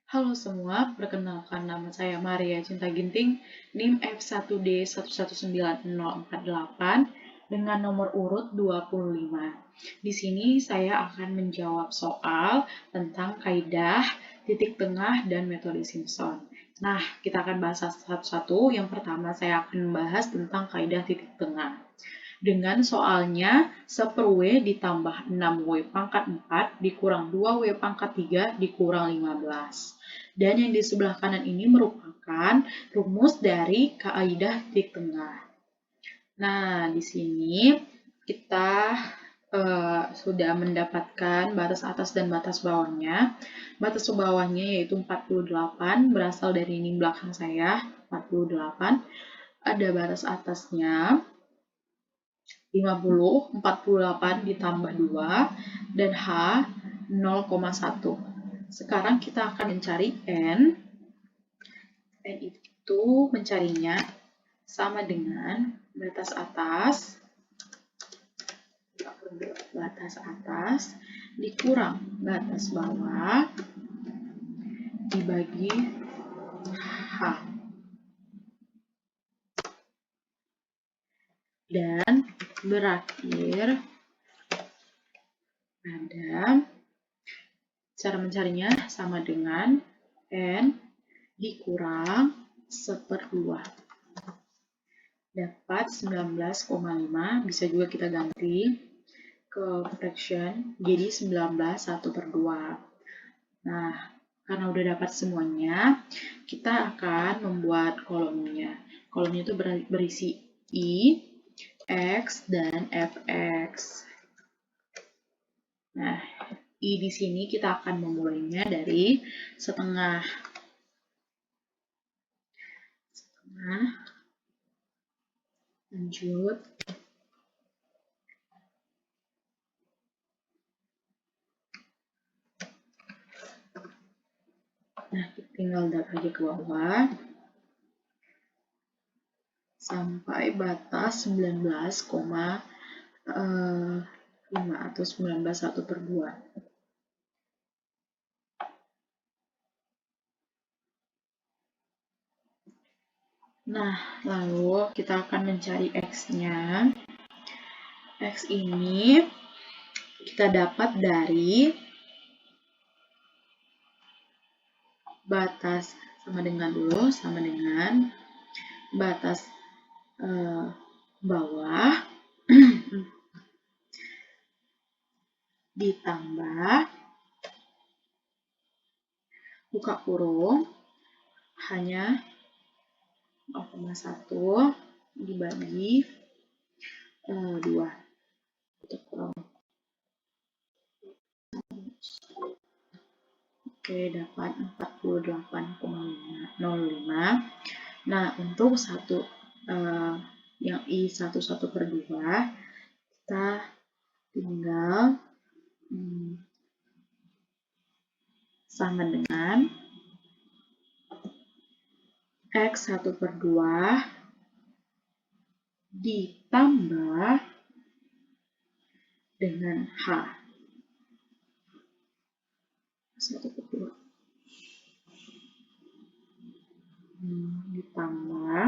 Halo semua, perkenalkan nama saya Maria Cinta Ginting, NIM F1D119048 dengan nomor urut 25. Di sini saya akan menjawab soal tentang kaidah, titik tengah, dan metode Simpson. Nah, kita akan bahas satu-satu. Yang pertama saya akan membahas tentang kaidah titik tengah. Dengan soalnya 1/W ditambah 6W pangkat 4 dikurang 2W pangkat 3 dikurang 15. Dan yang di sebelah kanan ini merupakan rumus dari kaidah titik tengah. Nah, di sini kita sudah mendapatkan batas atas dan batas bawahnya. Batas bawahnya yaitu 48 berasal dari ini belakang saya, 48. Ada batas atasnya 50, 48 ditambah 2, dan H 0,1. Sekarang kita akan mencari N. N itu mencarinya sama dengan batas atas dikurang batas bawah dibagi H. Dan berakhir pada cara mencarinya sama dengan N dikurang 1/2. Dapat 19,5. Bisa juga kita ganti ke fraction jadi 19 1/2. Nah, karena udah dapat semuanya, kita akan membuat kolomnya. Kolomnya itu berisi I, X, dan Fx. Nah, I di sini kita akan memulainya dari setengah. Lanjut. Nah, tinggal drag aja ke bawah sampai batas 19,5 atau 19 1/2. Nah, lalu kita akan mencari X-nya. X ini kita dapat dari batas sama dengan batas bawah ditambah buka kurung hanya 0,1 dibagi 2. Oke, dapat 48,05. Nah, untuk yang I 1/2 kita tinggal sama dengan X 1/2 ditambah dengan H 1/2 ditambah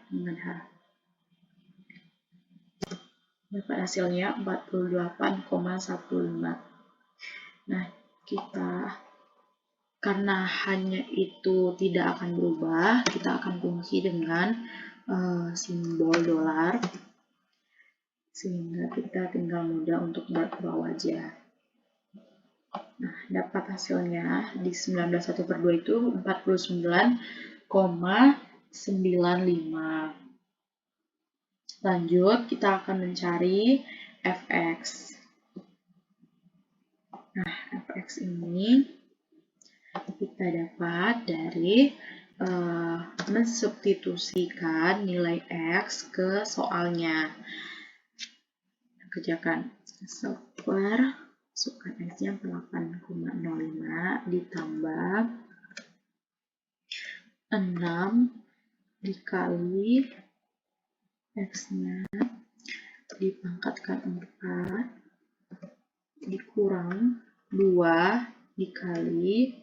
dengan H. Dapat hasilnya 48,15. Nah, karena hanya itu tidak akan berubah, kita akan kunci dengan simbol dolar, sehingga kita tinggal mudah untuk drag ke bawah aja. Nah, dapat hasilnya di 19 1/2 itu 49,95. Lanjut, kita akan mencari Fx. Nah, Fx ini kita dapat dari mensubstitusikan nilai X ke soalnya. Kerjakan masukkan X-nya 8,05 ditambah 6 dikali X-nya dipangkatkan 4 dikurangi kurang 2 dikali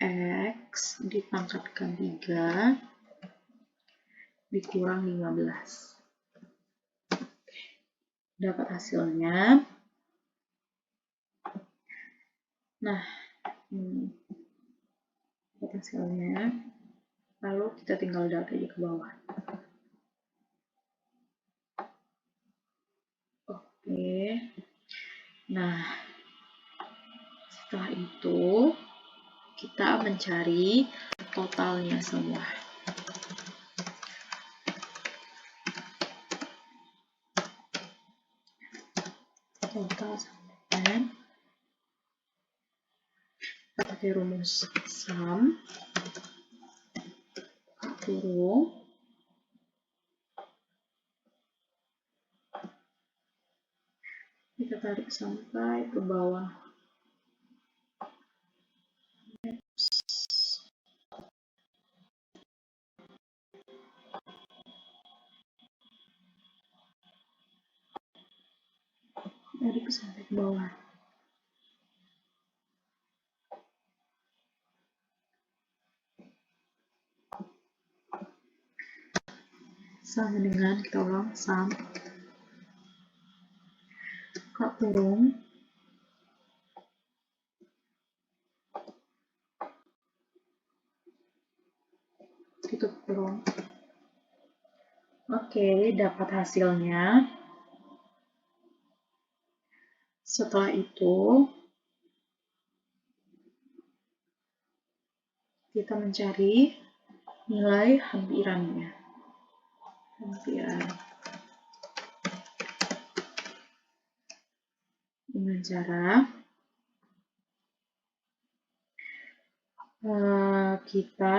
X dipangkatkan 3 dikurang 15. Dapat hasilnya. Nah, dapat hasilnya. Lalu kita tinggal data aja ke bawah. Oke. Nah, setelah itu kita mencari totalnya semua. Total sampai pakai rumus sum kurung kita tarik sampai ke bawah. Tarik sampai ke bawah. Sama dengan kita ulang sum kurung tutup kurung. Oke, dapat hasilnya. Setelah itu kita mencari nilai hampirannya. Hampiran dengan cara kita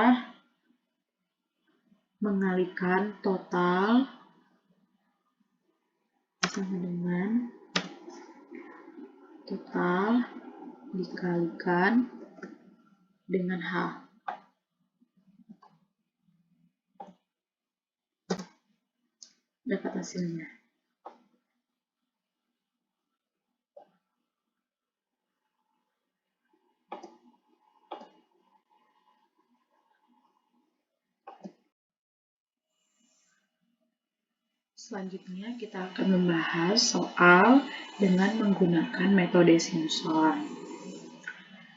mengalikan total sama dengan total dikalikan dengan H. Dapat hasilnya. Selanjutnya kita akan membahas soal dengan menggunakan metode Simpson.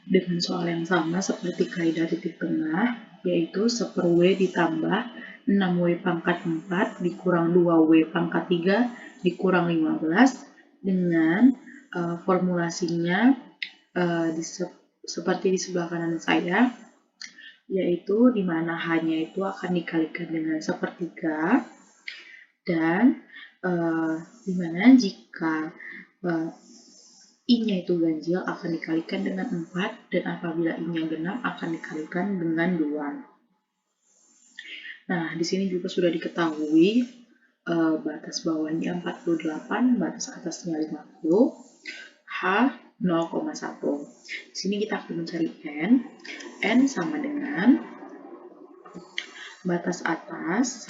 Dengan soal yang sama seperti kaidah titik tengah, yaitu 1/W ditambah 6W pangkat 4 dikurang 2W pangkat 3 dikurang 15 dengan formulasinya seperti di sebelah kanan saya, yaitu di mana H-nya itu akan dikalikan dengan 1/3 dan dimana jika I-nya itu ganjil akan dikalikan dengan 4 dan apabila I-nya genap akan dikalikan dengan 2. Nah, di sini juga sudah diketahui batas bawahnya 48, batas atasnya 50, H 0,1. Di sini kita akan mencari N. N sama dengan batas atas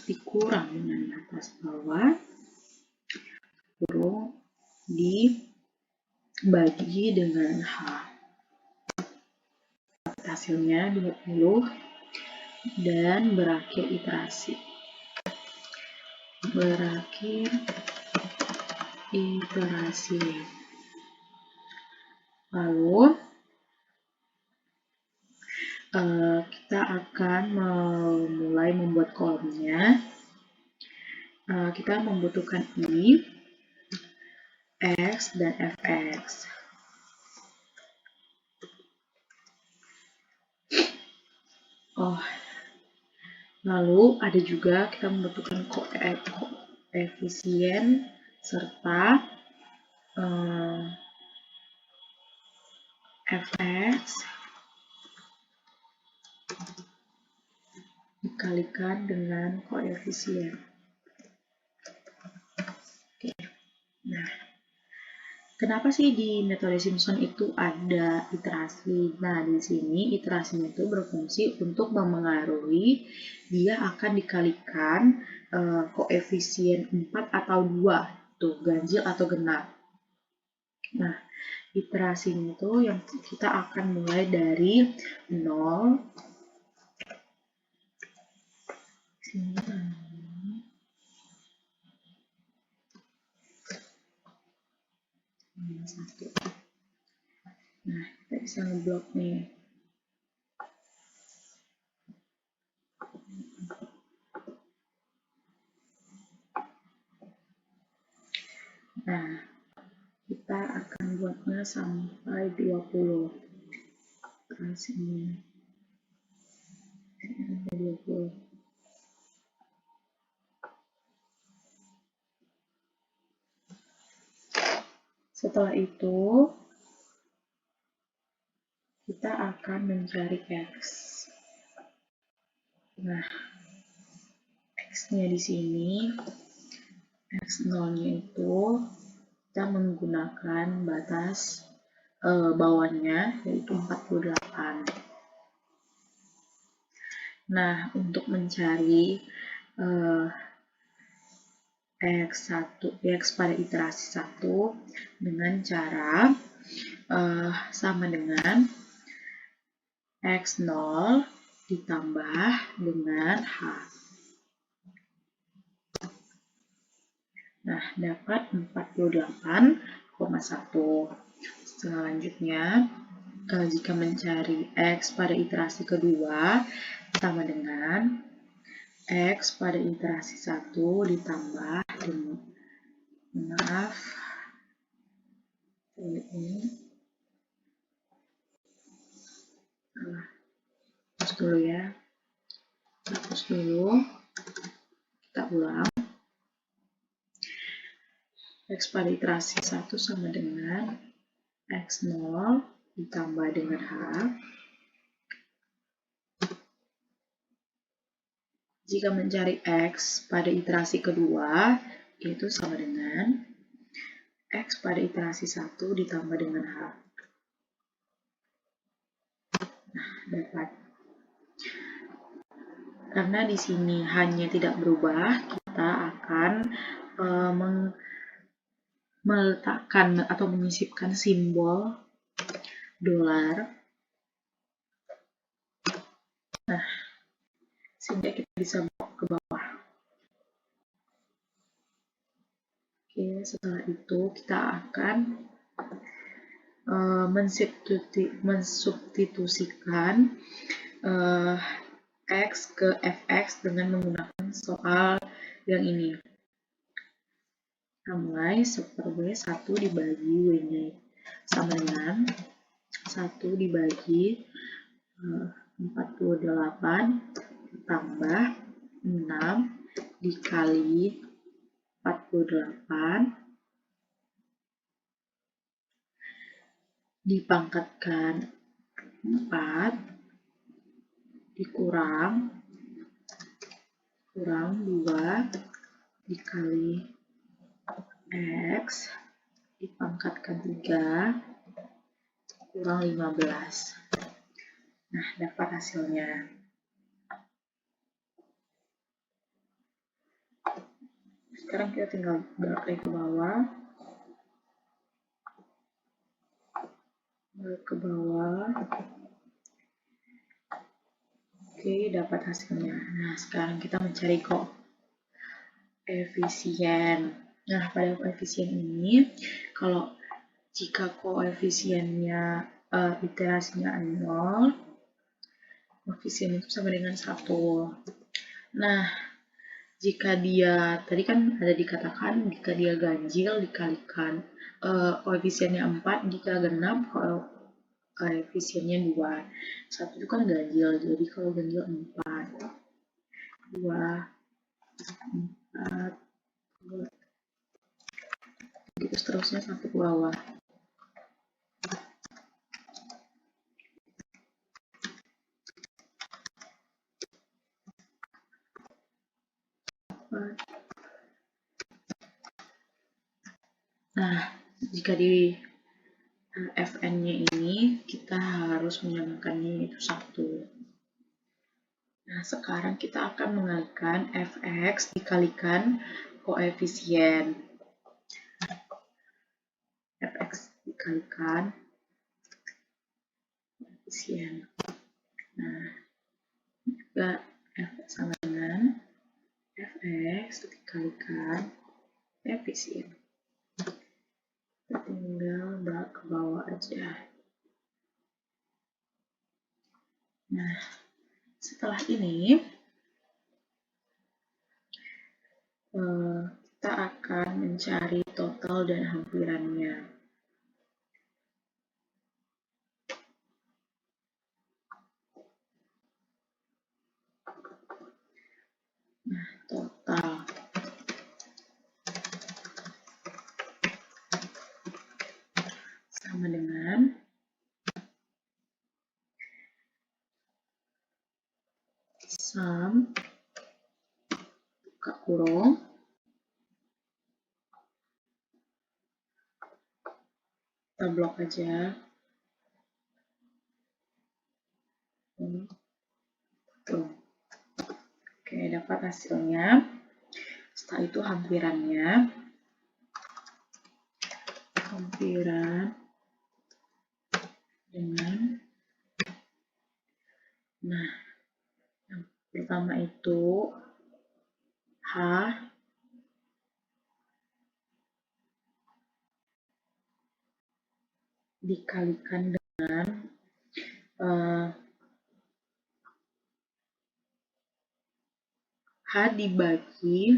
dikurang dengan batas bawah kurung dibagi dengan H. Hasilnya 20 dan berakhir iterasi. Lalu kita akan mulai membuat kolomnya. Kita membutuhkan I, X, dan Fx. Lalu ada juga kita membutuhkan koefisien serta Fx dikalikan dengan koefisien. Oke. Nah, Kenapa sih di metode Simpson itu ada iterasi? Nah, di sini iterasinya itu berfungsi untuk memengaruhi dia akan dikalikan koefisien 4 atau 2, tuh ganjil atau genap. Nah, iterasinya itu yang kita akan mulai dari 0. Sini 1. Nah, kita bisa ngeblok nih. Nah, kita akan buatnya sampai 20. Sini. 20. Setelah itu, kita akan mencari X. Nah, X-nya di sini, X0-nya itu kita menggunakan batas bawahnya, yaitu 48. Nah, untuk mencari X1, X pada iterasi 1 dengan cara sama dengan X0 ditambah dengan H. Nah, dapat 48,1. Selanjutnya, jika mencari X pada iterasi kedua, sama dengan X pada iterasi 1 ditambah dengan, maaf, ini, hapus dulu ya, hapus dulu, kita ulang. X pada iterasi 1 sama dengan X0 ditambah dengan H. Jika mencari X pada iterasi kedua, itu sama dengan X pada iterasi 1 ditambah dengan H. Nah, dapat. Karena di sini hanya tidak berubah, kita akan meletakkan atau menyisipkan simbol dolar. Nah, sehingga kita bisa bawa ke bawah. Oke, setelah itu kita akan mensubstitusikan X ke Fx dengan menggunakan soal yang ini. Kita mulai seperti 1 dibagi W-nya sama dengan 1 dibagi 48 tambah 6 dikali 48 dipangkatkan 4 dikurang 2 dikali X dipangkatkan 3 kurang 15. Nah, dapat hasilnya. Sekarang kita tinggal balik lagi ke bawah. Balik ke bawah. Oke, dapat hasilnya. Nah, sekarang kita mencari koefisien. Nah, pada koefisien ini, kalau jika koefisiennya iterasinya 0, koefisien itu sama dengan 1. Nah, jika dia, tadi kan ada dikatakan jika dia ganjil dikalikan koefisiennya 4, jika genap koefisiennya 2. 1 itu kan ganjil, jadi kalau ganjil 4. 2, 4, 2. Gitu seterusnya sampai ke bawah. Nah, Jika di Fn-nya ini kita harus menyamakannya itu 1. Nah, sekarang kita akan mengalikan fx dikalikan koefisien. Fx dikalikan koefisien. Nah, juga fx sama dengan fx dikalikan koefisien. Kita tinggal ke bawah aja. Nah, setelah ini kita akan mencari total dan hampirannya. Nah, total. Sama dengan sum buka kurung kita blok aja. Tuh. Oke, dapat hasilnya. Setelah itu hampirannya. Hampiran dengan, nah, yang pertama itu H dikalikan dengan H dibagi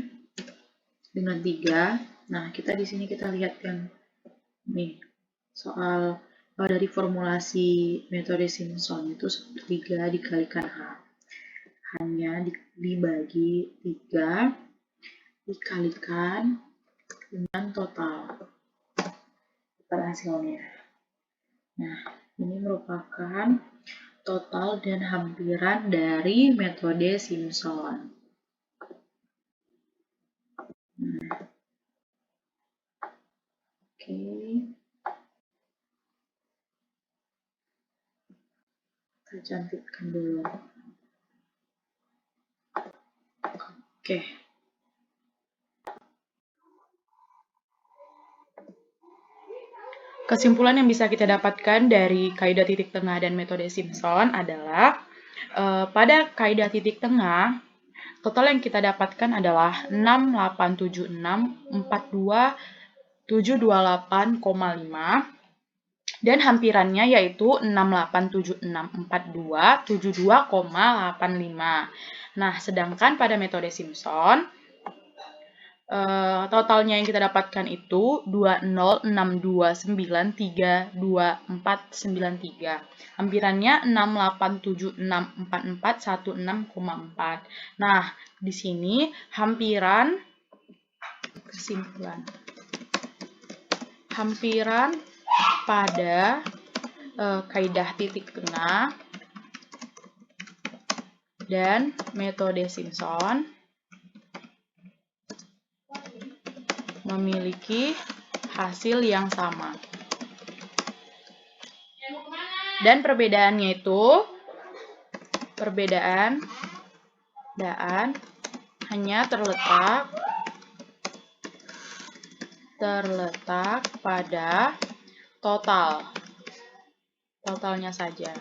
dengan 3. Nah, kita di sini kita lihat yang nih soal dari formulasi metode Simpson itu 3 dikalikan H. Hanya dibagi 3 dikalikan dengan total. Dapat hasilnya. Nah, ini merupakan total dan hampiran dari metode Simpson. Nah, oke. Kita cantikkan dulu. Oke. Kesimpulan yang bisa kita dapatkan dari kaidah titik tengah dan metode Simpson adalah pada kaidah titik tengah, total yang kita dapatkan adalah 687642728,5 dan hampirannya yaitu 687642722,85. Nah, sedangkan pada metode Simpson, totalnya yang kita dapatkan itu 2062932493. Hampirannya 687644164. Nah, di sini hampiran kesimpulan. Hampiran pada kaidah titik tengah dan metode Simpson memiliki hasil yang sama. Dan perbedaannya itu, perbedaan hanya terletak pada totalnya saja.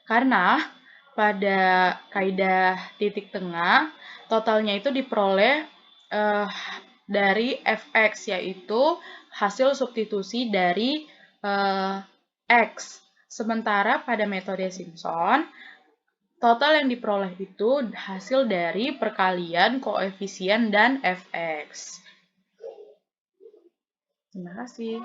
Karena pada kaidah titik tengah, totalnya itu diperoleh dari fx, yaitu hasil substitusi dari x. Sementara pada metode Simpson, total yang diperoleh itu hasil dari perkalian koefisien dan fx. Terima kasih.